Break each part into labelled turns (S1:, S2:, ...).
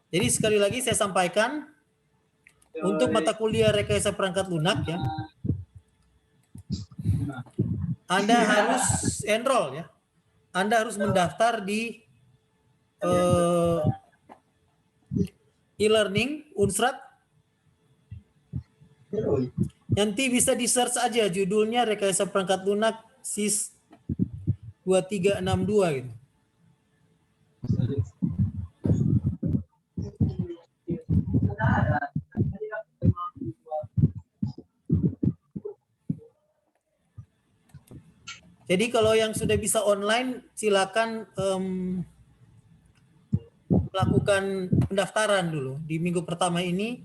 S1: Jadi sekali lagi saya sampaikan, untuk mata kuliah rekayasa perangkat lunak ya, Anda harus enroll ya. Anda harus mendaftar di e-learning Unsrat. Nanti bisa di search aja judulnya rekayasa perangkat lunak SIS 2362 gitu. Jadi kalau yang sudah bisa online silakan melakukan pendaftaran dulu di minggu pertama ini.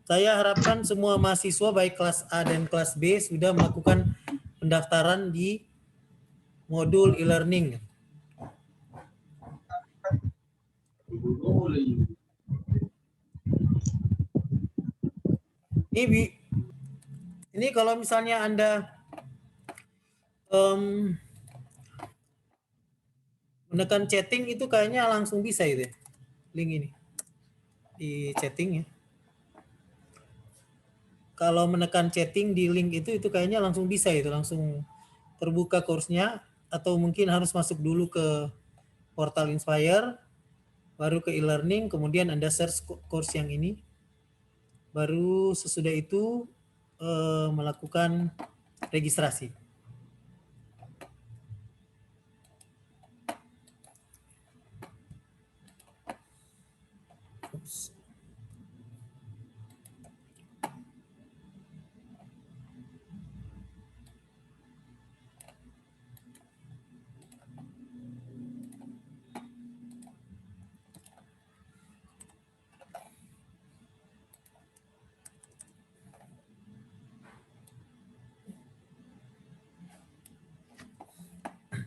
S1: Saya harapkan semua mahasiswa baik kelas A dan kelas B sudah melakukan pendaftaran di modul e-learning. Ini kalau misalnya Anda menekan chatting itu kayaknya langsung bisa itu ya, link ini di chatting ya. Kalau menekan chatting di link itu kayaknya langsung bisa itu, langsung terbuka kursnya, atau mungkin harus masuk dulu ke portal Inspire, baru ke e-learning, kemudian Anda search course yang ini, baru sesudah itu melakukan registrasi.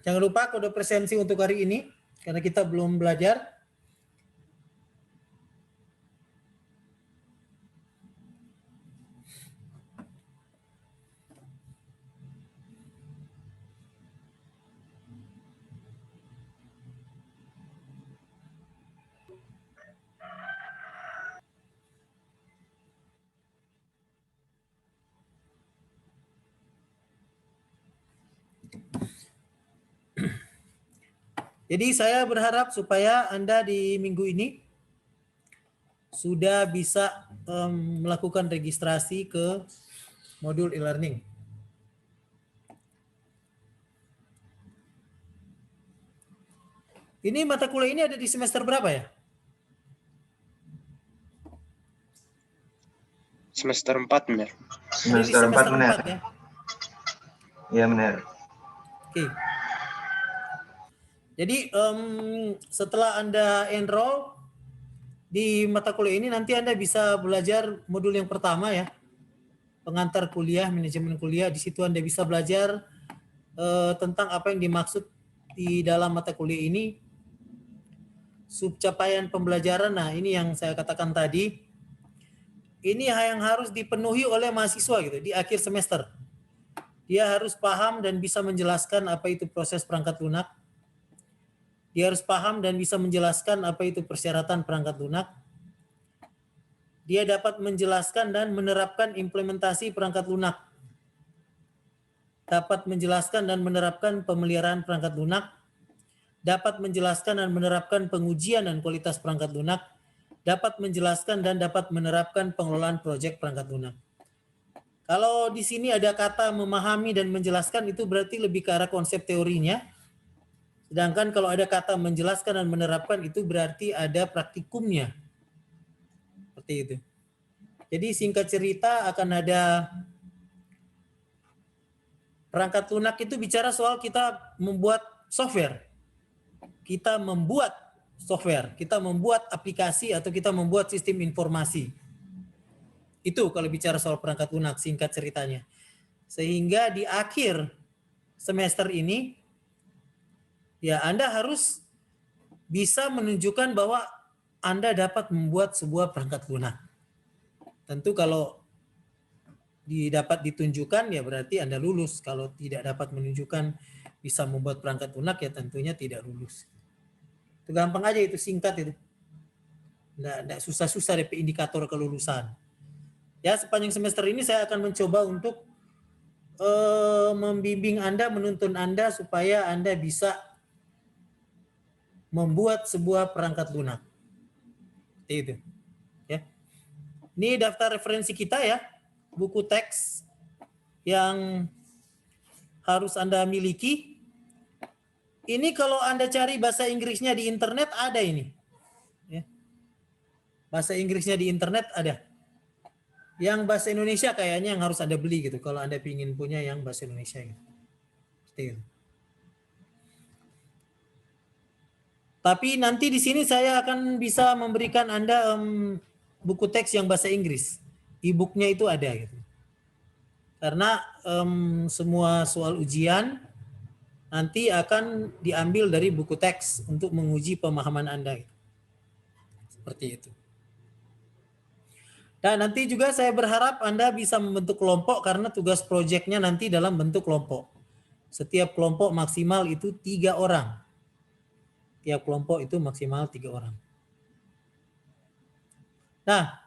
S1: Jangan lupa kode presensi untuk hari ini, karena kita belum belajar. Jadi saya berharap supaya Anda di minggu ini sudah bisa melakukan registrasi ke modul e-learning. Ini mata kuliah ini ada di semester berapa ya?
S2: Semester 4 benar.
S1: Semester 4 benar. Ya?
S3: Iya benar.
S1: Oke. Jadi setelah Anda enroll di mata kuliah ini, nanti Anda bisa belajar modul yang pertama ya, pengantar kuliah, manajemen kuliah. Di situ Anda bisa belajar tentang apa yang dimaksud di dalam mata kuliah ini, subcapaian pembelajaran. Nah ini yang saya katakan tadi, ini yang harus dipenuhi oleh mahasiswa gitu di akhir semester. Dia harus paham dan bisa menjelaskan apa itu proses perangkat lunak. Dia harus paham dan bisa menjelaskan apa itu persyaratan perangkat lunak. Dia dapat menjelaskan dan menerapkan implementasi perangkat lunak. Dapat menjelaskan dan menerapkan pemeliharaan perangkat lunak. Dapat menjelaskan dan menerapkan pengujian dan kualitas perangkat lunak. Dapat menjelaskan dan dapat menerapkan pengelolaan proyek perangkat lunak. Kalau di sini ada kata memahami dan menjelaskan, itu berarti lebih ke arah konsep teorinya. Sedangkan kalau ada kata menjelaskan dan menerapkan, itu berarti ada praktikumnya. Seperti itu. Jadi singkat cerita akan ada perangkat lunak itu bicara soal kita membuat software. Kita membuat software, kita membuat aplikasi atau kita membuat sistem informasi. Itu kalau bicara soal perangkat lunak singkat ceritanya. Sehingga di akhir semester ini ya Anda harus bisa menunjukkan bahwa Anda dapat membuat sebuah perangkat lunak. Tentu kalau dapat ditunjukkan ya berarti Anda lulus. Kalau tidak dapat menunjukkan bisa membuat perangkat lunak ya tentunya tidak lulus. Itu gampang aja, itu singkat itu. Nggak susah-susah DP indikator kelulusan. Ya, sepanjang semester ini saya akan mencoba untuk membimbing Anda, menuntun Anda supaya Anda bisa membuat sebuah perangkat lunak. Seperti itu. Ya. Ini daftar referensi kita ya, buku teks yang harus Anda miliki. Ini kalau Anda cari bahasa Inggrisnya di internet ada ini. Ya. Bahasa Inggrisnya di internet ada. Yang bahasa Indonesia kayaknya yang harus Anda beli gitu kalau Anda ingin punya yang bahasa Indonesia gitu. Seperti itu. Tapi nanti di sini saya akan bisa memberikan Anda buku teks yang bahasa Inggris. E-booknya itu ada gitu. Karena semua soal ujian nanti akan diambil dari buku teks untuk menguji pemahaman Anda. Gitu. Seperti itu. Dan nanti juga saya berharap Anda bisa membentuk kelompok karena tugas proyeknya nanti dalam bentuk kelompok. Setiap kelompok maksimal itu 3 orang. Tiap kelompok itu maksimal 3 orang. Nah,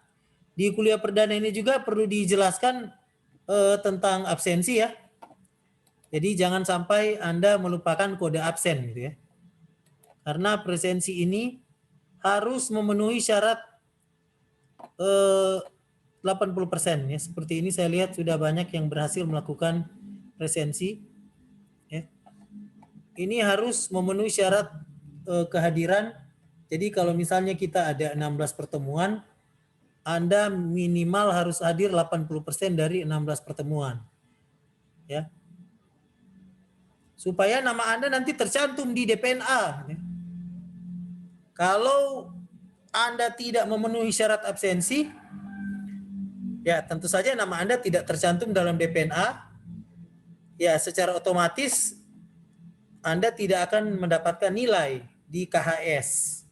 S1: di kuliah perdana ini juga perlu dijelaskan tentang absensi ya. Jadi jangan sampai Anda melupakan kode absen gitu ya. Karena presensi ini harus memenuhi syarat 80% ya. Seperti ini saya lihat sudah banyak yang berhasil melakukan presensi. Ya. Ini harus memenuhi syarat kehadiran. Jadi kalau misalnya kita ada 16 pertemuan, Anda minimal harus hadir 80% dari 16 pertemuan. Ya. Supaya nama Anda nanti tercantum di DPNA. Ya. Kalau Anda tidak memenuhi syarat absensi, ya tentu saja nama Anda tidak tercantum dalam DPNA. Ya, secara otomatis Anda tidak akan mendapatkan nilai di KHS.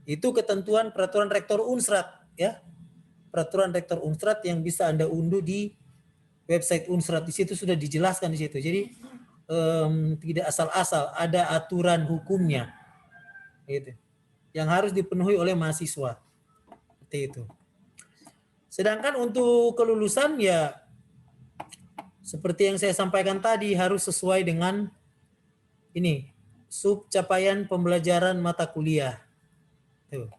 S1: Itu ketentuan peraturan rektor Unsrat ya. Peraturan rektor Unsrat yang bisa Anda unduh di website Unsrat. Di situ sudah dijelaskan di situ. Jadi tidak asal-asal, ada aturan hukumnya. Gitu. Yang harus dipenuhi oleh mahasiswa. Seperti itu. Sedangkan untuk kelulusan ya seperti yang saya sampaikan tadi harus sesuai dengan ini sub capaian pembelajaran mata kuliah. Tuh.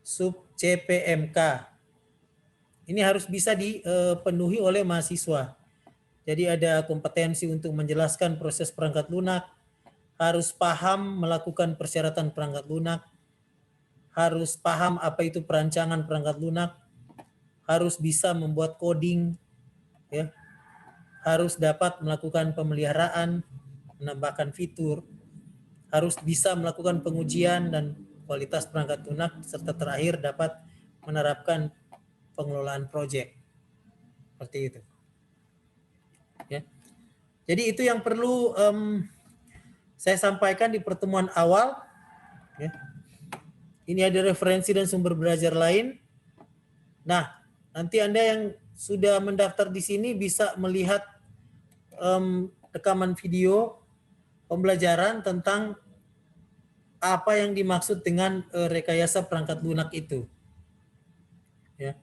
S1: Sub CPMK. Ini harus bisa dipenuhi oleh mahasiswa. Jadi ada kompetensi untuk menjelaskan proses perangkat lunak, harus paham melakukan persyaratan perangkat lunak, harus paham apa itu perancangan perangkat lunak, harus bisa membuat coding, ya, harus dapat melakukan pemeliharaan, menambahkan fitur, harus bisa melakukan pengujian dan kualitas perangkat lunak, serta terakhir dapat menerapkan pengelolaan proyek. Seperti itu. Ya. Jadi itu yang perlu saya sampaikan di pertemuan awal. Ya. Ini ada referensi dan sumber belajar lain. Nah, nanti Anda yang sudah mendaftar di sini bisa melihat rekaman video pembelajaran tentang apa yang dimaksud dengan rekayasa perangkat lunak itu. Ya.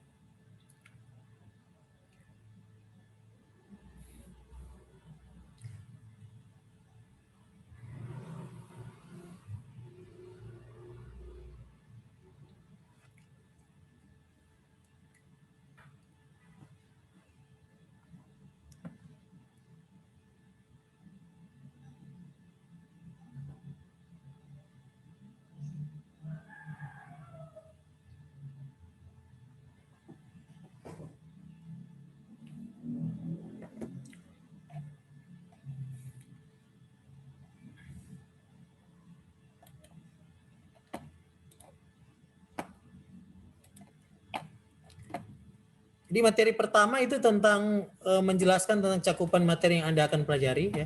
S1: Jadi materi pertama itu tentang menjelaskan tentang cakupan materi yang Anda akan pelajari. Ya.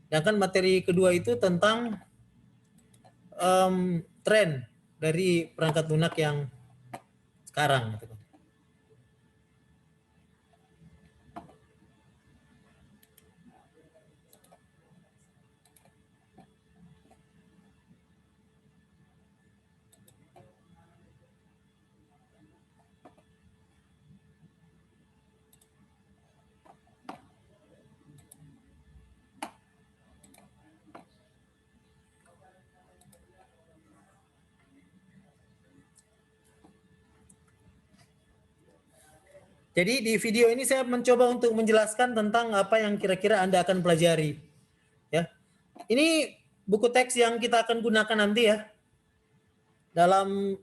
S1: Sedangkan materi kedua itu tentang tren dari perangkat lunak yang sekarang. Gitu. Jadi di video ini saya mencoba untuk menjelaskan tentang apa yang kira-kira Anda akan pelajari. Ya. Ini buku teks yang kita akan gunakan nanti ya.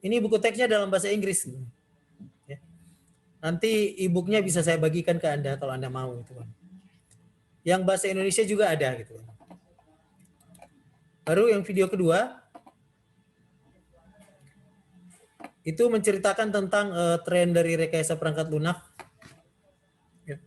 S1: Ini buku teksnya dalam bahasa Inggris. Ya. Nanti e-booknya bisa saya bagikan ke Anda kalau Anda mau gitu kan. Yang bahasa Indonesia juga ada gitu kan. Baru yang video kedua itu menceritakan tentang tren dari rekayasa perangkat lunak. Ya.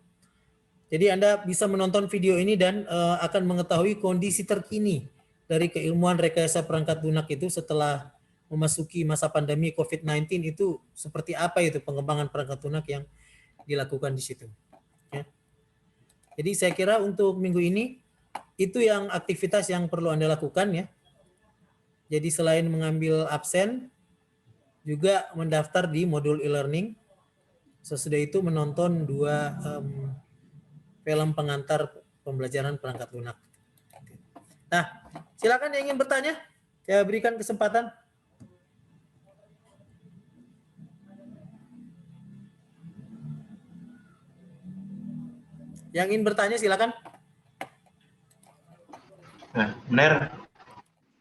S1: Jadi Anda bisa menonton video ini dan akan mengetahui kondisi terkini dari keilmuan rekayasa perangkat lunak itu setelah memasuki masa pandemi COVID-19 itu seperti apa itu pengembangan perangkat lunak yang dilakukan di situ. Ya. Jadi saya kira untuk minggu ini itu yang aktivitas yang perlu Anda lakukan ya. Jadi selain mengambil absen, juga mendaftar di modul e-learning. Sesudah itu menonton 2 film pengantar pembelajaran perangkat lunak. Nah, silakan yang ingin bertanya, saya berikan kesempatan. Yang ingin bertanya silakan.
S3: Nah, benar.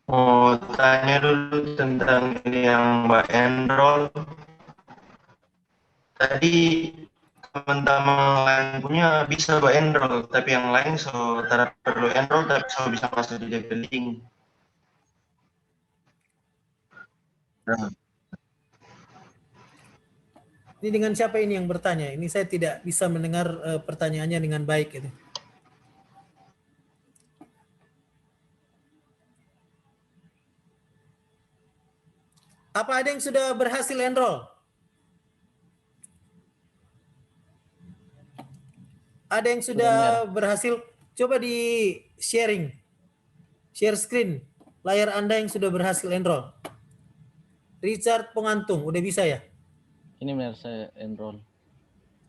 S3: Mau tanya dulu tentang ini yang Mbak Enrol. Tadi teman-teman lain punya bisa Mbak Enrol, tapi yang lain so tidak perlu enroll tapi so bisa masuk di leveling. Nah,
S1: Ini dengan siapa ini yang bertanya? Ini saya tidak bisa mendengar pertanyaannya dengan baik gitu. Apa ada yang sudah berhasil enroll? Ada yang sudah berhasil? Coba di sharing. Share screen. Layar Anda yang sudah berhasil enroll. Richard Pengantung, udah bisa ya?
S2: Ini benar saya enroll.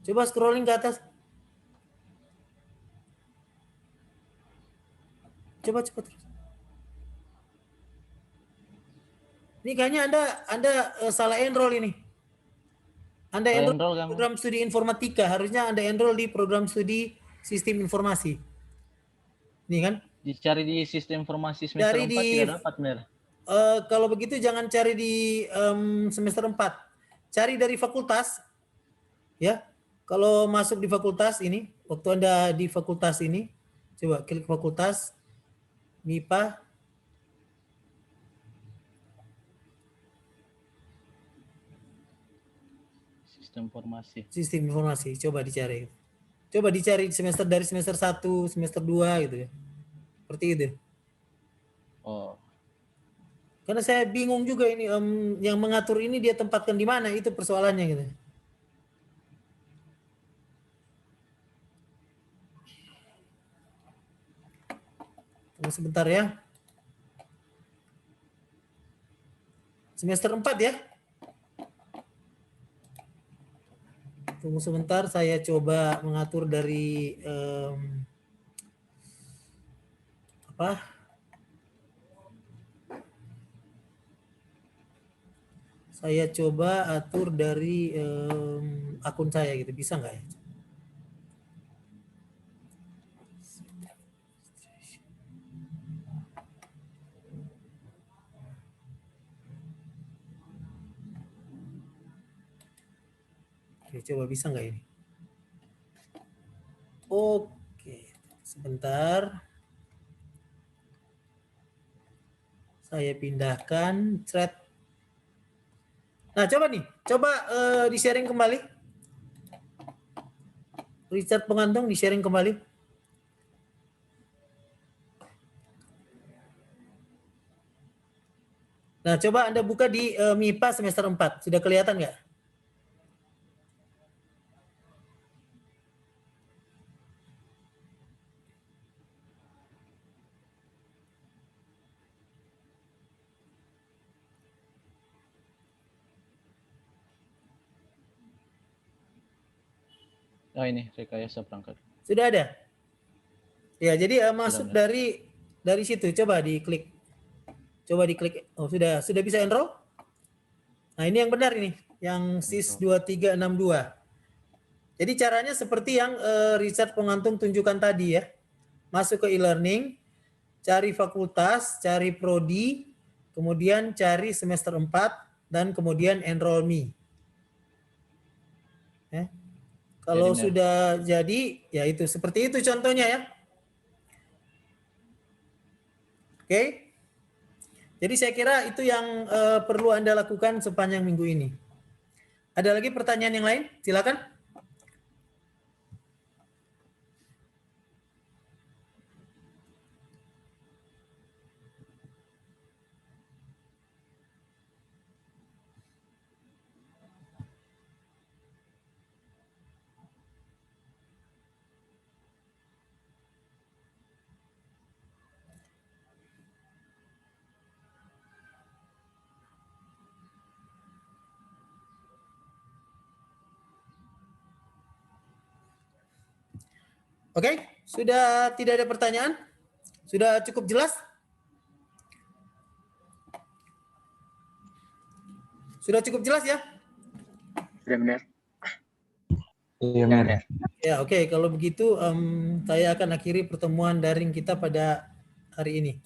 S1: Coba scrolling ke atas. Coba terus. Ini kayaknya Anda salah enroll ini. Anda enroll di program studi informatika, harusnya Anda enroll di program studi sistem informasi. Ini kan?
S2: Dicari di sistem informasi semester 4 tidak dapat, benar.
S1: Kalau begitu jangan cari di semester 4. Cari dari fakultas. Ya. Kalau masuk di fakultas ini, waktu Anda di fakultas ini, coba klik fakultas MIPA. Sistem informasi, coba dicari. Coba dicari semester dari semester 1, semester 2 gitu ya. Seperti itu.
S2: Oh.
S1: Karena saya bingung juga ini yang mengatur ini dia tempatkan di mana, itu persoalannya gitu. Tunggu sebentar ya. Semester 4 ya. Tunggu sebentar, saya coba mengatur dari saya coba atur dari akun saya gitu, bisa nggak ya? Oke, coba bisa nggak ini? Oke, sebentar. Saya pindahkan thread. Nah, coba nih, coba di-sharing kembali. Richard Pengantung di-sharing kembali. Nah, coba Anda buka di MIPA semester 4. Sudah kelihatan nggak?
S2: Oh ini rekayasa perangkat.
S1: Sudah ada? Ya, jadi masuk dari situ. Coba diklik. Coba diklik. Oh, sudah bisa enroll? Nah, ini yang benar ini, yang SIS 2362. Jadi caranya seperti yang Richard Pengantung tunjukkan tadi ya. Masuk ke e-learning, cari fakultas, cari prodi, kemudian cari semester 4, dan kemudian enroll me. Ya. Kalau
S2: Jadi,
S1: sudah jadi, ya itu. Seperti itu contohnya ya. Oke. Jadi saya kira itu yang perlu Anda lakukan sepanjang minggu ini. Ada lagi pertanyaan yang lain? Silakan. Oke, sudah tidak ada pertanyaan? Sudah cukup jelas? Sudah cukup jelas ya?
S4: Sudah benar.
S5: Iya, benar.
S1: Ya, oke. Kalau begitu saya akan akhiri pertemuan daring kita pada hari ini.